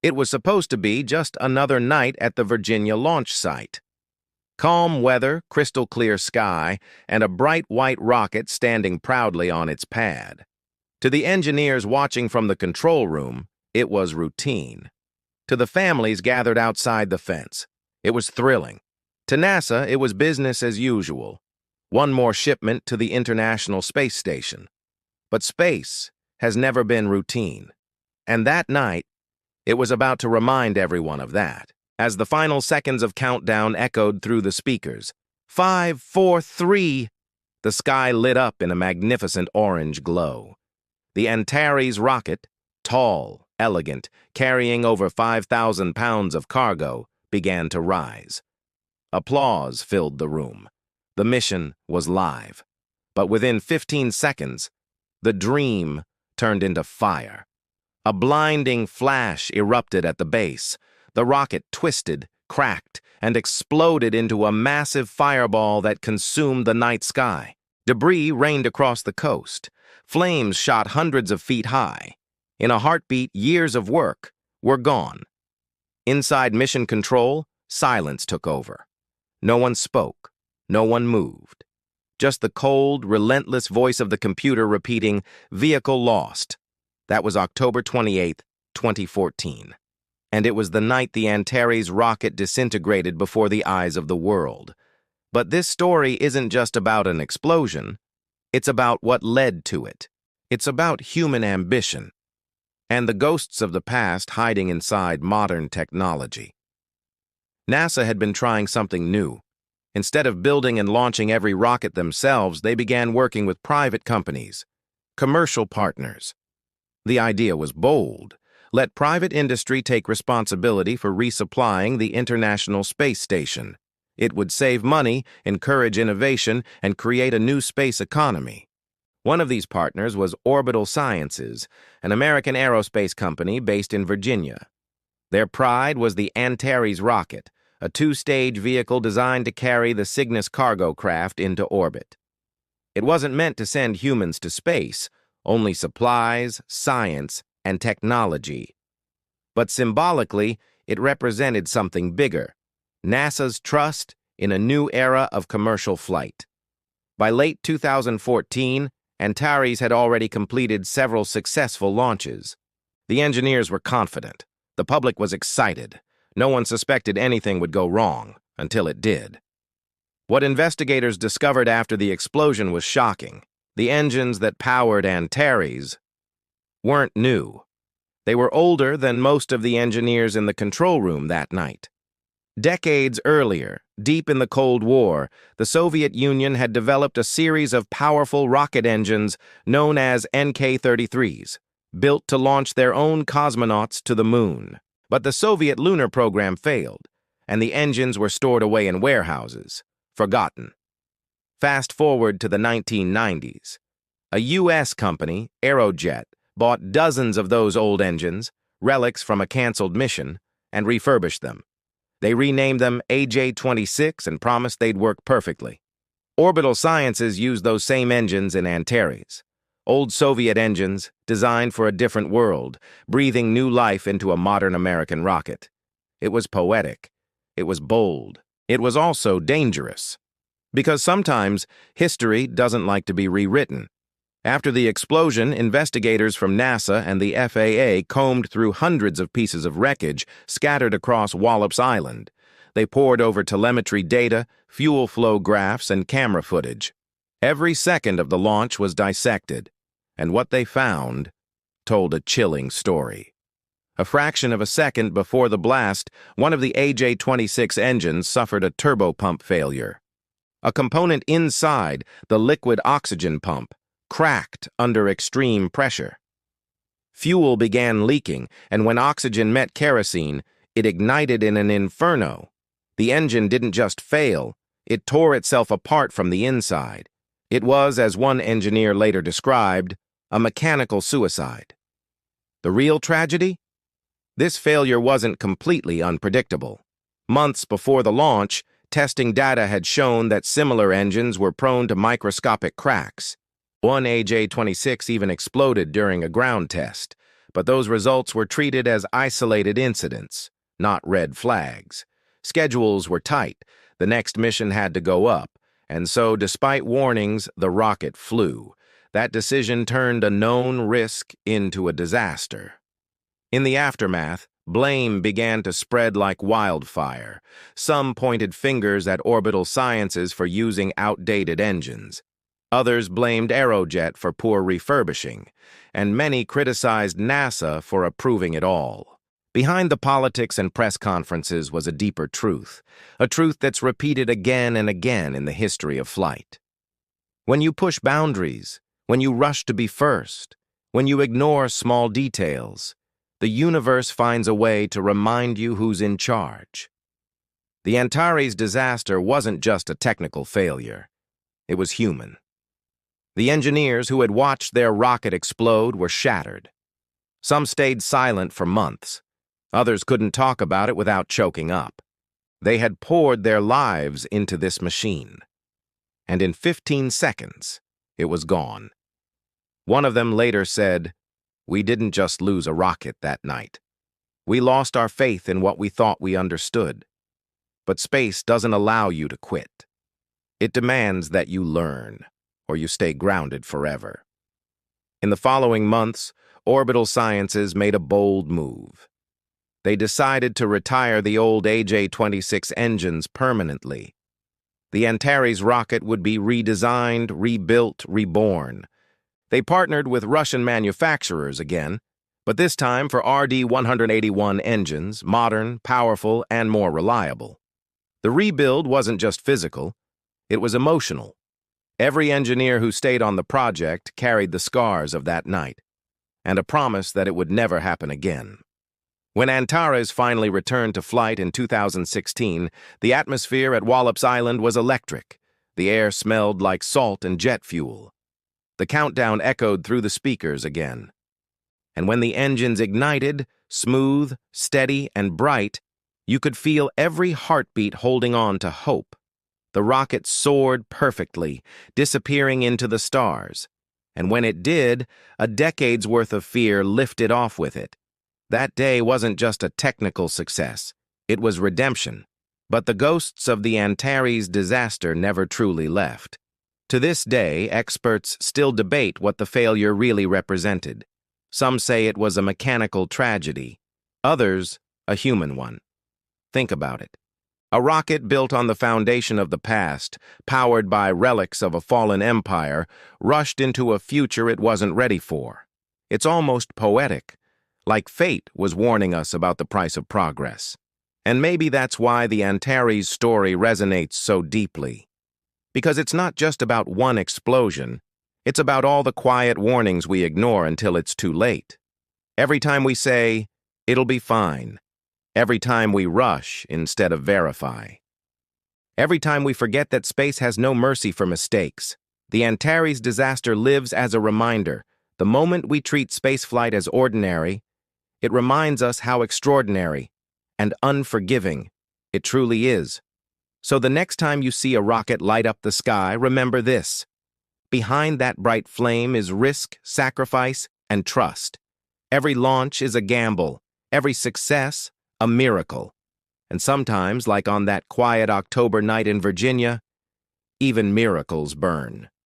It was supposed to be just another night at the Virginia launch site. Calm weather, crystal clear sky, and a bright white rocket standing proudly on its pad. To the engineers watching from the control room, it was routine. To the families gathered outside the fence, it was thrilling. To NASA, it was business as usual. One more shipment to the International Space Station. But space has never been routine. And that night, it was about to remind everyone of that. As the final seconds of countdown echoed through the speakers, 5, 4, 3, the sky lit up in a magnificent orange glow. The Antares rocket, tall, elegant, carrying over 5,000 pounds of cargo, began to rise. Applause filled the room. The mission was live. But within 15 seconds, the dream turned into fire. A blinding flash erupted at the base. The rocket twisted, cracked, and exploded into a massive fireball that consumed the night sky. Debris rained across the coast. Flames shot hundreds of feet high. In a heartbeat, years of work were gone. Inside Mission Control, silence took over. No one spoke. No one moved. Just the cold, relentless voice of the computer repeating, "Vehicle lost." That was October 28, 2014. And it was the night the Antares rocket disintegrated before the eyes of the world. But this story isn't just about an explosion. It's about what led to it. It's about human ambition and the ghosts of the past hiding inside modern technology. NASA had been trying something new. Instead of building and launching every rocket themselves, they began working with private companies, commercial partners. The idea was bold. Let private industry take responsibility for resupplying the International Space Station. It would save money, encourage innovation, and create a new space economy. One of these partners was Orbital Sciences, an American aerospace company based in Virginia. Their pride was the Antares rocket, a two-stage vehicle designed to carry the Cygnus cargo craft into orbit. It wasn't meant to send humans to space, only supplies, science, and technology. But symbolically, it represented something bigger, NASA's trust in a new era of commercial flight. By late 2014, Antares had already completed several successful launches. The engineers were confident. The public was excited. No one suspected anything would go wrong, until it did. What investigators discovered after the explosion was shocking. The engines that powered Antares weren't new. They were older than most of the engineers in the control room that night. Decades earlier, deep in the Cold War, the Soviet Union had developed a series of powerful rocket engines known as NK-33s, built to launch their own cosmonauts to the moon. But the Soviet lunar program failed, and the engines were stored away in warehouses, forgotten. Fast forward to the 1990s. A U.S. company, Aerojet, bought dozens of those old engines, relics from a canceled mission, and refurbished them. They renamed them AJ-26 and promised they'd work perfectly. Orbital Sciences used those same engines in Antares. Old Soviet engines, designed for a different world, breathing new life into a modern American rocket. It was poetic. It was bold. It was also dangerous. Because sometimes history doesn't like to be rewritten. After the explosion, investigators from NASA and the FAA combed through hundreds of pieces of wreckage scattered across Wallops Island. They pored over telemetry data, fuel flow graphs, and camera footage. Every second of the launch was dissected, and what they found told a chilling story. A fraction of a second before the blast, one of the AJ-26 engines suffered a turbopump failure. A component inside, the liquid oxygen pump, cracked under extreme pressure. Fuel began leaking, and when oxygen met kerosene, it ignited in an inferno. The engine didn't just fail, it tore itself apart from the inside. It was, as one engineer later described, a mechanical suicide. The real tragedy? This failure wasn't completely unpredictable. Months before the launch, testing data had shown that similar engines were prone to microscopic cracks. One AJ-26 even exploded during a ground test, But those results were treated as isolated incidents, not red flags. Schedules were tight. The next mission had to go up, and so, despite warnings, the rocket flew. That decision turned a known risk into a disaster. In the aftermath, blame began to spread like wildfire. Some pointed fingers at Orbital Sciences for using outdated engines. Others blamed Aerojet for poor refurbishing, and many criticized NASA for approving it all. Behind the politics and press conferences was a deeper truth, a truth that's repeated again and again in the history of flight. When you push boundaries, when you rush to be first, when you ignore small details, the universe finds a way to remind you who's in charge. The Antares disaster wasn't just a technical failure. It was human. The engineers who had watched their rocket explode were shattered. Some stayed silent for months. Others couldn't talk about it without choking up. They had poured their lives into this machine. And in 15 seconds, it was gone. One of them later said, "We didn't just lose a rocket that night. We lost our faith in what we thought we understood. But space doesn't allow you to quit. It demands that you learn, or you stay grounded forever." In the following months, Orbital Sciences made a bold move. They decided to retire the old AJ-26 engines permanently. The Antares rocket would be redesigned, rebuilt, reborn. They partnered with Russian manufacturers again, but this time for RD-181 engines, modern, powerful, and more reliable. The rebuild wasn't just physical, it was emotional. Every engineer who stayed on the project carried the scars of that night, and a promise that it would never happen again. When Antares finally returned to flight in 2016, the atmosphere at Wallops Island was electric. The air smelled like salt and jet fuel. The countdown echoed through the speakers again. And when the engines ignited, smooth, steady, and bright, you could feel every heartbeat holding on to hope. The rocket soared perfectly, disappearing into the stars. And when it did, a decade's worth of fear lifted off with it. That day wasn't just a technical success, it was redemption. But the ghosts of the Antares disaster never truly left. To this day, experts still debate what the failure really represented. Some say it was a mechanical tragedy, others, a human one. Think about it. A rocket built on the foundation of the past, powered by relics of a fallen empire, rushed into a future it wasn't ready for. It's almost poetic, like fate was warning us about the price of progress. And maybe that's why the Antares story resonates so deeply. Because it's not just about one explosion, it's about all the quiet warnings we ignore until it's too late. Every time we say, "It'll be fine." Every time we rush instead of verify. Every time we forget that space has no mercy for mistakes. The Antares disaster lives as a reminder. The moment we treat spaceflight as ordinary, it reminds us how extraordinary and unforgiving it truly is. So the next time you see a rocket light up the sky, remember this. Behind that bright flame is risk, sacrifice, and trust. Every launch is a gamble. Every success, a miracle. And sometimes, like on that quiet October night in Virginia, even miracles burn.